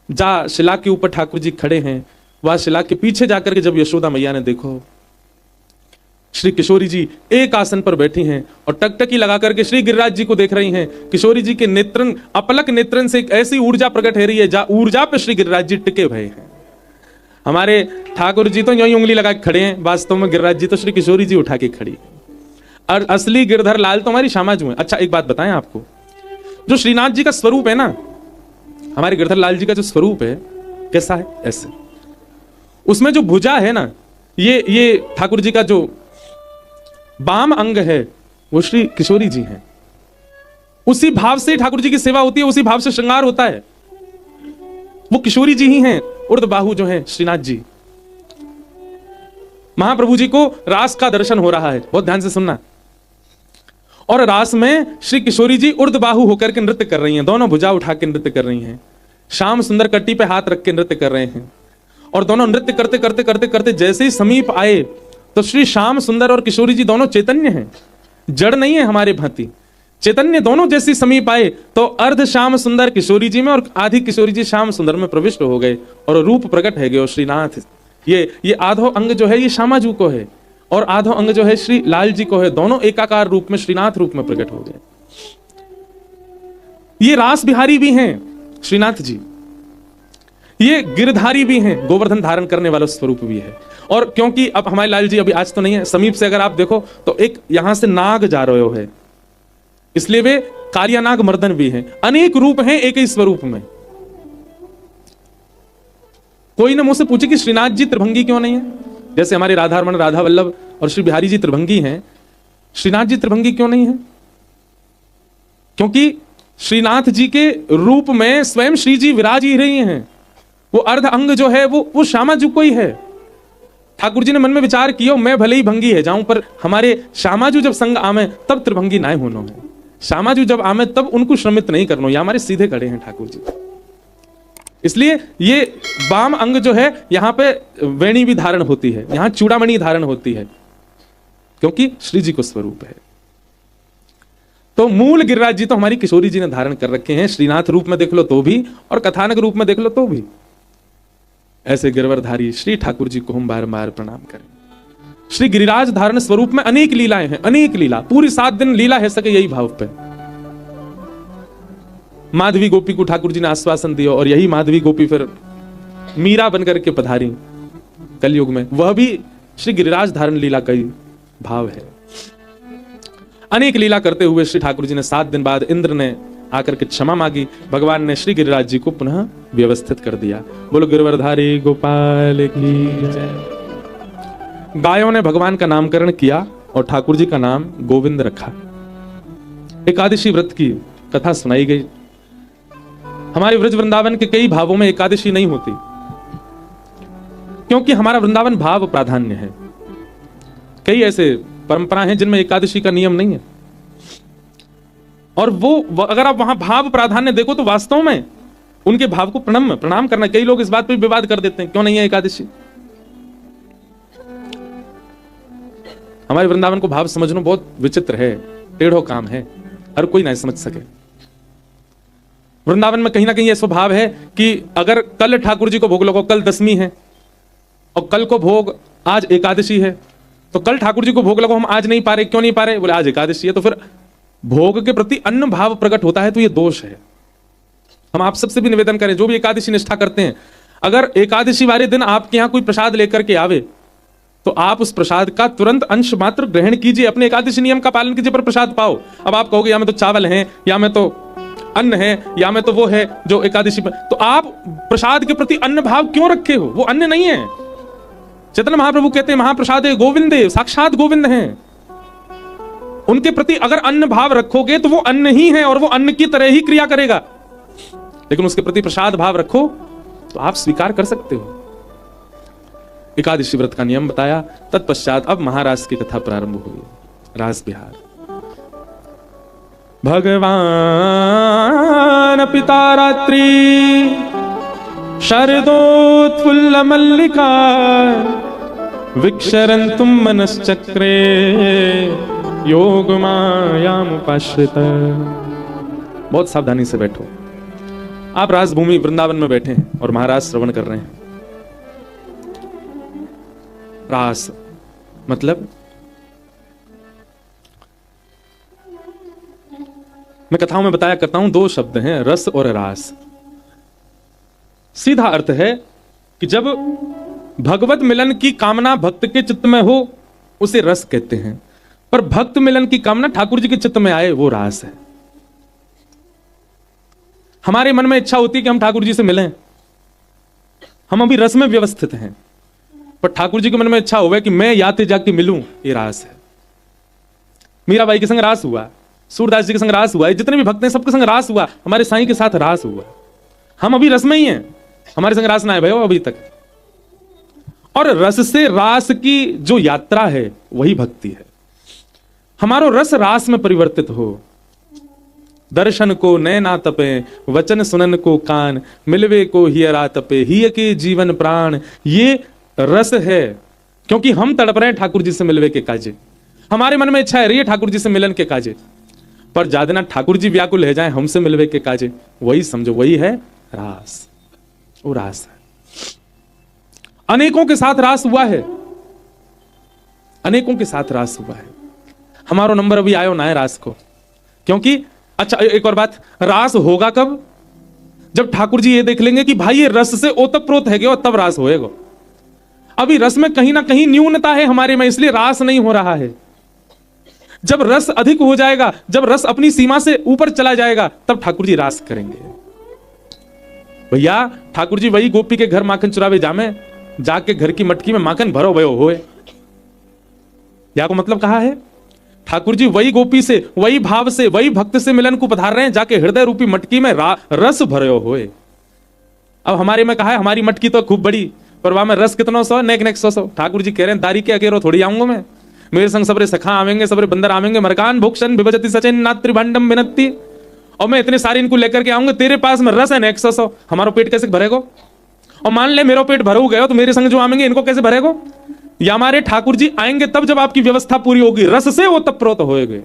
Speaker 1: जा शिला के ऊपर ठाकुर जी खड़े हैं, वह शिला के पीछे जाकर के जब यशोदा मैया ने देखो, श्री किशोरी जी एक आसन पर बैठी हैं और टकटकी लगा करके श्री गिरिराज जी को देख रही हैं। किशोरी जी के नेत्रन, अपलक नेत्रन से एक ऐसी ऊर्जा प्रकट हो रही है, जा ऊर्जा पे श्री गिरिराज जी टिके हुए हैं। हमारे ठाकुर जी तो यूं ही उंगली लगा के खड़े हैं, वास्तव में गिरिराज जी तो श्री किशोरी जी उठा के खड़ी है, और असली गिरधर लाल तो हमारी श्यामाजू है। अच्छा एक बात बताएं आपको, जो श्रीनाथ जी का स्वरूप है ना, हमारे गिरधर लाल जी का जो स्वरूप है कैसा है, ऐसे उसमें जो भुजा है ना, ये ठाकुर जी का जो बाम अंग है वो श्री किशोरी जी हैं। उसी भाव से ठाकुर जी की सेवा होती है, उसी भाव से श्रृंगार होता है, वो किशोरी जी ही हैं। उर्द बाहु जो है श्रीनाथ जी, महाप्रभु जी को रास का दर्शन हो रहा है, बहुत ध्यान से सुनना, और रास में श्री किशोरी जी उर्द बाहु होकर के नृत्य कर रही हैं, दोनों भुजा उठा के नृत्य कर रही हैं, श्याम सुंदर कट्टी पे हाथ रख के नृत्य कर रहे हैं, और दोनों नृत्य करते करते करते करते जैसे ही समीप आए तो श्री श्याम सुंदर और किशोरी जी दोनों चैतन्य हैं, जड़ नहीं है हमारे भांति, चैतन्य दोनों जैसे समीप आए तो अर्ध श्याम सुंदर किशोरी जी में और आधी किशोरी जी श्याम सुंदर में प्रविष्ट हो गए और रूप प्रकट है गए श्रीनाथ। ये आधो अंग जो है ये श्यामाजू को है और आधो अंग जो है श्री लाल जी को है, दोनों एकाकार रूप में श्रीनाथ रूप में प्रकट हो गए। ये रास बिहारी भी हैं श्रीनाथ जी, ये गिरधारी भी हैं, गोवर्धन धारण करने वाला स्वरूप भी है। और क्योंकि अब हमारे लाल जी अभी आज तो नहीं है, समीप से अगर आप देखो तो एक यहां से नाग जा रहे हो है, इसलिए वे कालियानाग मर्दन भी हैं, अनेक रूप हैं एक ही स्वरूप में। कोई ना मुझसे पूछे कि श्रीनाथ जी त्रिभंगी क्यों नहीं है, जैसे हमारे राधारमण राधा वल्लभ और श्री बिहारी जी त्रिभंगी हैं, श्रीनाथ जी त्रिभंगी क्यों नहीं है? क्योंकि श्रीनाथ जी के रूप में स्वयं श्री जी विराज ही रही हैं, वो अर्ध अंग जो है वो श्यामाजू को ही है। ठाकुर जी ने मन में विचार किया, मैं भले ही भंगी है जाऊं पर हमारे श्यामाजू जब संग आमे तब त्रिभंगी नाय होनो है, श्यामाजू जब आमे तब उनको श्रमित नहीं करनो, या हमारे सीधे खड़े हैं ठाकुर जी। इसलिए ये वाम अंग जो है यहां पे वेणी भी धारण होती है, यहां चूड़ामणि धारण होती है, क्योंकि श्री जी को स्वरूप है। तो मूल गिरिराज जी तो हमारी किशोरी जी ने धारण कर रखे हैं, श्रीनाथ रूप में देख लो तो भी और कथानक रूप में देख लो तो भी। ऐसे गिरवरधारी श्री ठाकुर जी को हम बार बार प्रणाम करें। श्री गिरिराज धारण स्वरूप में अनेक लीलाएं हैं, अनेक लीला, पूरी 7 दिन लीला है सके यही भाव पे। माधवी गोपी को ठाकुर जी ने आश्वासन दिया और यही माधवी गोपी फिर मीरा बनकर के पधारी कलयुग में, वह भी श्री गिरिराज धारण लीला का ही भाव है। अनेक लीला करते हुए श्री ठाकुर जी ने 7 दिन बाद इंद्र ने आकर के क्षमा मांगी, भगवान ने श्री गिरिराज जी को पुनः व्यवस्थित कर दिया। बोलो गिरवरधारी गोपाल की जय। गायों ने भगवान का नामकरण किया और ठाकुर जी का नाम गोविंद रखा। एकादशी व्रत की कथा सुनाई गई। हमारे व्रज वृंदावन के कई भावों में एकादशी नहीं होती, क्योंकि हमारा वृंदावन भाव प्राधान्य है। कई ऐसे परंपराएं हैं जिनमें एकादशी का नियम नहीं है, और वो अगर आप वहां भाव प्राधान्य देखो तो वास्तव में उनके भाव को प्रणाम करना। कई लोग इस बात पर विवाद कर देते हैं, क्यों नहीं है एकादशी। हमारे वृंदावन को भाव समझना बहुत विचित्र है, टेढ़ो काम है, हर कोई नहीं समझ सके। वृंदावन में कहीं ना कहीं ऐसा भाव है कि अगर कल ठाकुर जी को भोग लगो, कल 10वीं है और कल को भोग आज एकादशी है, तो कल ठाकुर जी को भोग लगो, हम आज नहीं पा रहे, क्यों नहीं पा रहे, बोले आज एकादशी है, तो फिर भोग के प्रति अन्य भाव प्रकट होता है, तो ये दोष है। हम आप सबसे भी निवेदन करें, जो भी एकादशी निष्ठा करते हैं, अगर एकादशी वाले दिन आपके यहां कोई प्रसाद लेकर के आवे तो आप उस प्रसाद का तुरंत अंश मात्र ग्रहण कीजिए, अपने एकादशी नियम का पालन कीजिए, पर प्रसाद पाओ। अब आप कहोगे या में तो चावल है, या में तो अन्न है, या में तो वो है जो एकादशी पर, तो आप प्रसाद के प्रति अन्न भाव क्यों रखे हो? वो अन्न नहीं है। चैतन्य महाप्रभु कहते हैं महाप्रसाद गोविंद, साक्षात गोविंद हैं। उनके प्रति अगर अन्न भाव रखोगे तो वो अन्न ही है और वो अन्न की तरह ही क्रिया करेगा। लेकिन उसके प्रति प्रसाद भाव रखो तो आप स्वीकार कर सकते हो। एकादशी व्रत का नियम बताया। तत्पश्चात अब महारास की कथा प्रारंभ हुई। रास बिहार। भगवान पिता रात्रि शरदोत्फुल्ल मल्लिका विक्षरन्तुम मनश्चक्रे योग मायामुपाश्रित। बहुत सावधानी से बैठो। आप राजभूमि वृंदावन में बैठे हैं और महाराज श्रवण कर रहे हैं। रास मतलब मैं कथाओं में बताया करता हूं, दो शब्द हैं, रस और रास। सीधा अर्थ है कि जब भगवत मिलन की कामना भक्त के चित्त में हो उसे रस कहते हैं, पर भक्त मिलन की कामना ठाकुर जी के चित्त में आए वो रास है। हमारे मन में इच्छा होती है कि हम ठाकुर जी से मिलें, हम अभी रस में व्यवस्थित हैं, पर ठाकुर जी के मन में इच्छा हुआ कि मैं याते जाके मिलूं, ये रास है। मीराबाई के संग रास हुआ, सूरदास जी के संग रास हुआ, जितने भी भक्त हैं सबके संग रास हुआ, हमारे साईं के साथ रास हुआ। हम अभी रस में ही हैं, हमारे संग रास ना है भाई अभी तक। और रस से रास की जो यात्रा है वही भक्ति है। हमारो रस रास में परिवर्तित हो। दर्शन को नैना तपे, वचन सुनन को कान, मिलवे को हियरा तपे, हिय के जीवन प्राण। ये रस है, क्योंकि हम तड़प रहे हैं ठाकुर जी से मिलवे के काजे। हमारे मन में इच्छा है रही है ठाकुर जी से मिलन के काजे, पर ज्यादा ठाकुर जी व्याकुल है जाए हमसे मिलवे के काजे। वही समझो, वही है रास। वो रास है। अनेकों के साथ रास हुआ है, अनेकों के साथ रास हुआ है। हमारो नंबर अभी आयो ना है रास को, क्योंकि अच्छा एक और बात, रास होगा कब? जब ठाकुर जी ये देख लेंगे कि भाई ये रस से ओतप्रोत है गया, तब रास होएगा। अभी रस में कहीं ना कहीं न्यूनता है हमारे में, इसलिए रास नहीं हो रहा है। जब रस अधिक हो जाएगा, जब रस अपनी सीमा से ऊपर चला जाएगा, तब ठाकुर जी रास करेंगे। भैया ठाकुर जी वही गोपी के घर माखन चुरावे जामे, जाके घर की मटकी में माखन भरो भयो होए। या को मतलब कहा है, ठाकुर जी वही गोपी से, वही भाव से, वही भक्त से मिलन को पधार रहे हैं, जाके हृदय रूपी मटकी में रस भरो होए। अब हमारे में कहा है, हमारी मटकी तो खूब बड़ी, पर वहां में रस कितना सौ, नेक नेक सौ। ठाकुर जी कह रहे हैं दारी के अकेरो थोड़ी आऊंगा मैं, मेरे संग सबरे सखा आवेंगे, सबरे बंदर आवेंगे। मरकान भूक्षण विभजति सचिन नात्री भांडम विनती, और मैं इतने सारे इनको लेकर के आऊंगा, तेरे पास में रस है नेक सौ। हमारा पेट कैसे भरेगा? और मान ले मेरा पेट भर गया तो मेरे संग जो आवेंगे इनको कैसे भरेगा? या हमारे ठाकुर जी आएंगे तब जब आपकी व्यवस्था पूरी होगी, रस से वो तप्रोत होएगे।